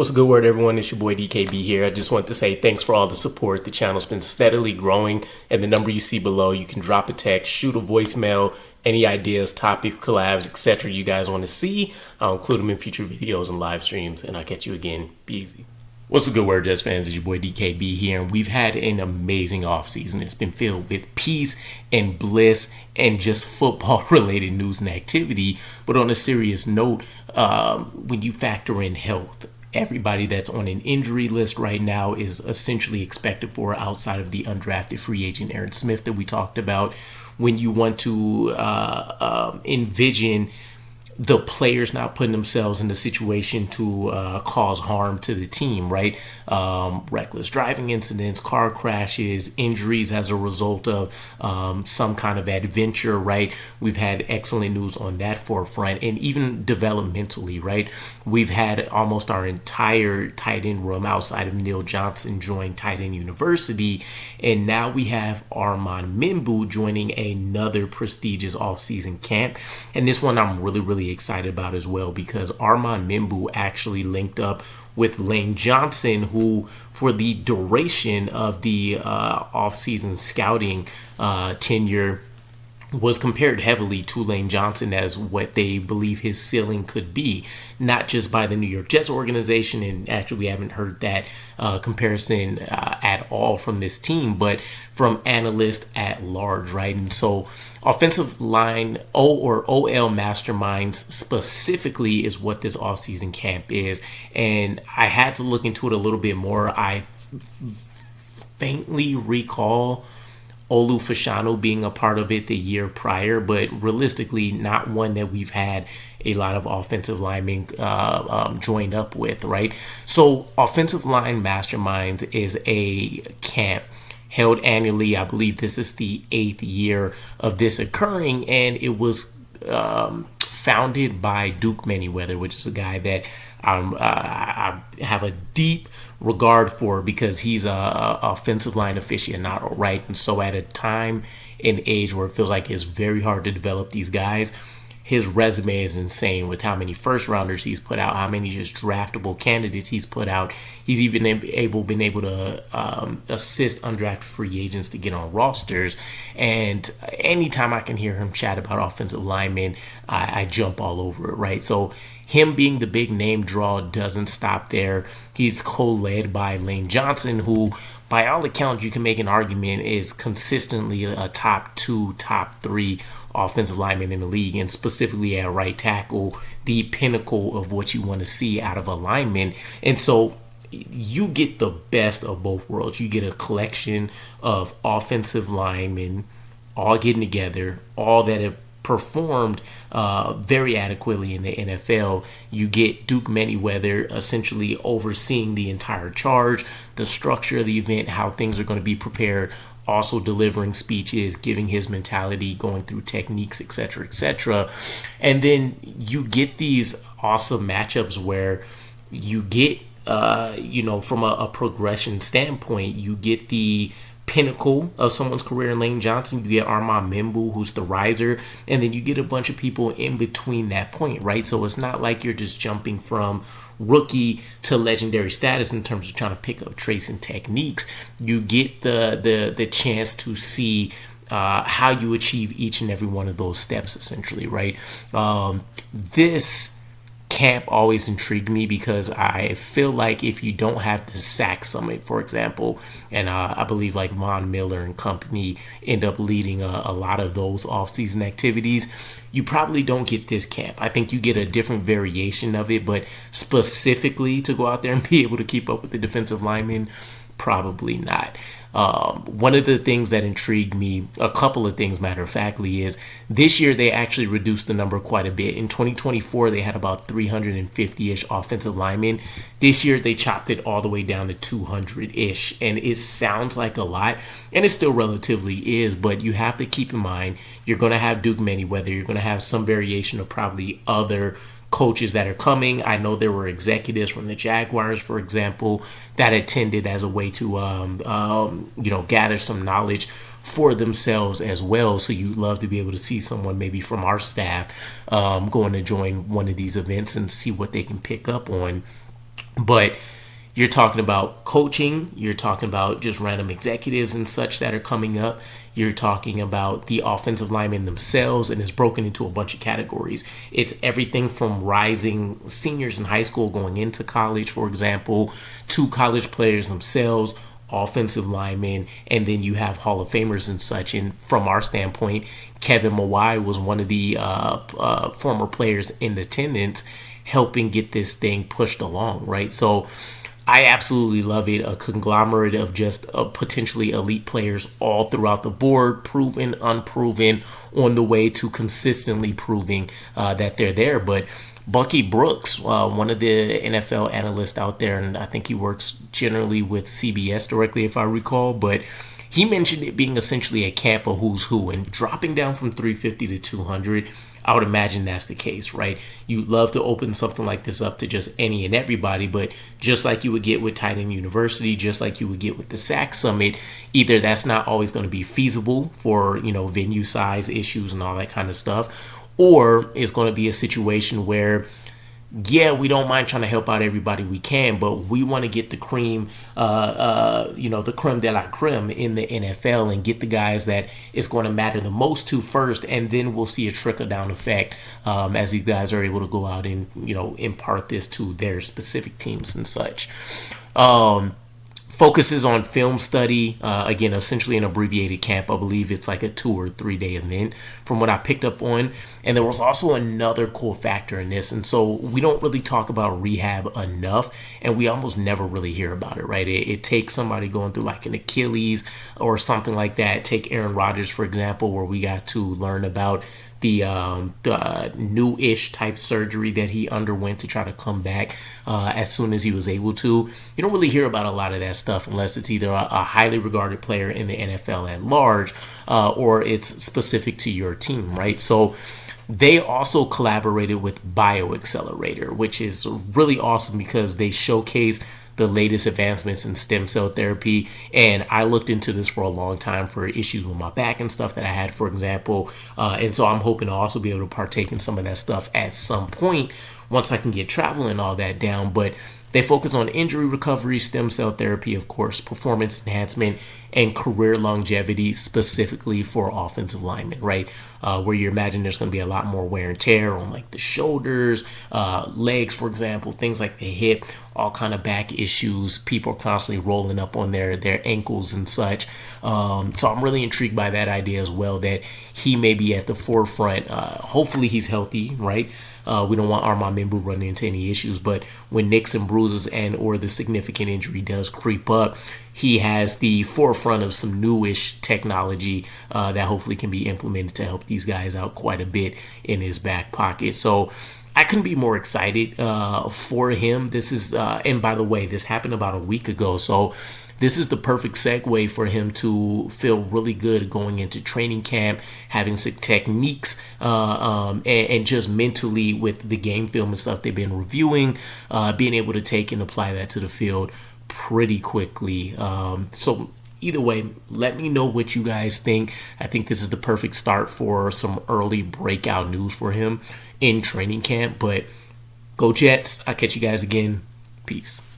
What's a good word, everyone? It's your boy DKB here. I just want to say thanks for all the support. The channel's been steadily growing, and the number you see below, you can drop a text, shoot a voicemail, any ideas, topics, collabs, etc. you guys want to see. I'll include them in future videos and live streams, and I'll catch you again. Be easy. What's a good word, Jets fans? It's your boy DKB here, and we've had an amazing offseason. It's been filled with peace and bliss and just football-related news and activity. But on a serious note, when you factor in health, everybody that's on an injury list right now is essentially expected for outside of the undrafted free agent Aaron Smith that we talked about. When you want to envision the players not putting themselves in a situation to cause harm to the team, right? Reckless driving incidents, car crashes, injuries as a result of some kind of adventure, right? We've had excellent news on that forefront, and even developmentally, right? We've had almost our entire tight end room outside of Neil Johnson join Tight End University, and now we have Armand Membou joining another prestigious offseason camp. And this one I'm really excited about as well, because Armand Membou actually linked up with Lane Johnson, who for the duration of the offseason scouting tenure was compared heavily to Lane Johnson as what they believe his ceiling could be, not just by the New York Jets organization, and actually we haven't heard that comparison at all from this team, but from analysts at large, right? And so offensive line OL Masterminds specifically is what this offseason camp is, and I had to look into it a little bit more. I faintly recall Olu Fashanu being a part of it the year prior, but realistically not one that we've had a lot of offensive linemen joined up with, right? So offensive line masterminds is a camp held annually. I believe this is the 8th year of this occurring, and it was founded by Duke Manyweather, which is a guy that I have a deep regard for, because he's a offensive line aficionado, right? And so at a time and age where it feels like it's very hard to develop these guys, his resume is insane with how many first rounders he's put out, how many just draftable candidates he's put out. He's even been able to assist undrafted free agents to get on rosters. And anytime I can hear him chat about offensive linemen, I jump all over it, right? So him being the big name draw doesn't stop there. He's co-led by Lane Johnson, who by all accounts you can make an argument is consistently a top 2, top 3 offensive lineman in the league, and specifically at right tackle, the pinnacle of what you want to see out of a lineman. And so you get the best of both worlds. You get a collection of offensive linemen all getting together, all that have performed very adequately in the NFL. You get Duke Manyweather essentially overseeing the entire charge, the structure of the event, how things are going to be prepared, also delivering speeches, giving his mentality, going through techniques, etc. And then you get these awesome matchups where you get from a progression standpoint, you get the pinnacle of someone's career in Lane Johnson, you get Armand Membou, who's the riser, and then you get a bunch of people in between that point, right? So it's not like you're just jumping from rookie to legendary status in terms of trying to pick up traits and techniques. You get the chance to see how you achieve each and every one of those steps, essentially, right? This camp always intrigued me because I feel like if you don't have the SAC Summit, for example, and I believe like Von Miller and company end up leading a lot of those off-season activities, you probably don't get this camp. I think you get a different variation of it, but specifically to go out there and be able to keep up with the defensive linemen, probably not. One of the things that intrigued me, a couple of things matter of factly, is this year they actually reduced the number quite a bit. In 2024 they had about 350-ish offensive linemen. This year they chopped it all the way down to 200-ish, and it sounds like a lot, and it still relatively is, but you have to keep in mind you're going to have Duke Manyweather, you're going to have some variation of probably other coaches that are coming. I know there were executives from the Jaguars, for example, that attended as a way to gather some knowledge for themselves as well. So you'd love to be able to see someone maybe from our staff going to join one of these events and see what they can pick up on. But you're talking about coaching, you're talking about just random executives and such that are coming up. You're talking about the offensive linemen themselves, and it's broken into a bunch of categories. It's everything from rising seniors in high school going into college, for example, to college players themselves, offensive linemen, and then you have Hall of Famers and such. And from our standpoint, Kevin Mawai was one of the former players in attendance helping get this thing pushed along, right? So I absolutely love it. A conglomerate of just potentially elite players all throughout the board, proven, unproven, on the way to consistently proving that they're there. But Bucky Brooks, one of the NFL analysts out there, and I think he works generally with CBS directly, if I recall, but he mentioned it being essentially a camp of who's who, and dropping down from 350 to 200. I would imagine that's the case, right? You'd love to open something like this up to just any and everybody, but just like you would get with Titan University, just like you would get with the SAC Summit, either that's not always going to be feasible for, venue size issues and all that kind of stuff, or it's going to be a situation where, yeah, we don't mind trying to help out everybody we can, but we want to get the cream, the creme de la creme in the NFL and get the guys that it's going to matter the most to first, and then we'll see a trickle-down effect as these guys are able to go out and, impart this to their specific teams and such. Focuses on film study, again, essentially an abbreviated camp. I believe it's like a 2 or 3 day event from what I picked up on. And there was also another cool factor in this. And so we don't really talk about rehab enough, and we almost never really hear about it, right? It takes somebody going through like an Achilles or something like that. Take Aaron Rodgers, for example, where we got to learn about the new-ish type surgery that he underwent to try to come back as soon as he was able to. You don't really hear about a lot of that stuff unless it's either a highly regarded player in the NFL at large or it's specific to your team, right? So they also collaborated with BioAccelerator, which is really awesome because they showcase the latest advancements in stem cell therapy. And I looked into this for a long time for issues with my back and stuff that I had, for example. And so I'm hoping to also be able to partake in some of that stuff at some point once I can get travel and all that down. But they focus on injury recovery, stem cell therapy, of course, performance enhancement, and career longevity specifically for offensive linemen, right? Where you imagine there's going to be a lot more wear and tear on like the shoulders, legs, for example, things like the hip, all kind of back issues. People are constantly rolling up on their ankles and such. So I'm really intrigued by that idea as well, that he may be at the forefront. Hopefully he's healthy, right? We don't want Armand Membou running into any issues, but when nicks and bruises and or the significant injury does creep up, he has the forefront of some newish technology that hopefully can be implemented to help these guys out quite a bit in his back pocket. So I couldn't be more excited for him. This is, and by the way, this happened about a week ago, so this is the perfect segue for him to feel really good going into training camp, having some techniques, and just mentally with the game film and stuff they've been reviewing, being able to take and apply that to the field pretty quickly. So either way, let me know what you guys think. I think this is the perfect start for some early breakout news for him in training camp. But go Jets. I'll catch you guys again. Peace.